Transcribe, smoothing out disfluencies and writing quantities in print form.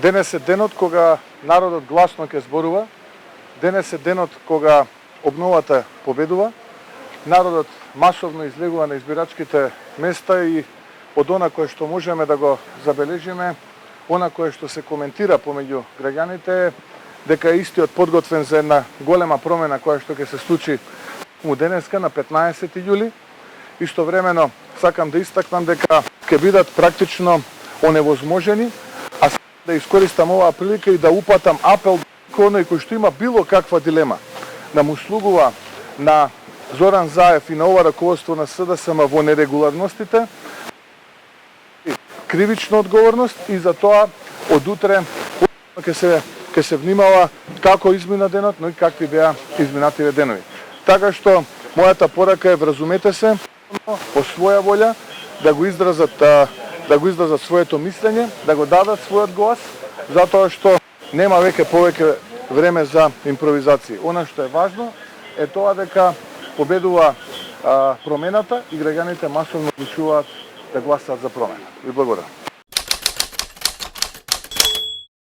Денес е денот кога народот гласно ќе зборува, денес е денот кога обновата победува, народот масовно излегува на избирачките места и од она кое што можеме да го забележиме, она кое што се коментира помеѓу граѓаните, дека е истиот подготвен за една голема промена која што ќе се случи у денеска на 15 јули. Истовремено сакам да истакнам дека ќе бидат практично оневозможени, а да искористам оваа прилика и да упатам апел кој оној кој што има било каква дилема да му слугува на Зоран Заев и на ова раководство на СДСМ во нерегуларностите, кривична одговорност и за тоа од утре ќе се внимава како измина денот, но и какви беа изминативе денови. Така што мојата порака е вразумете се по своја волја да го изразат своето мислење, да го дадат својот глас, затоа што нема веќе повеќе време за импровизација. Она што е важно е тоа дека победува промената и граѓаните масовно одлучуваат да гласаат за промена. Ви благодарам.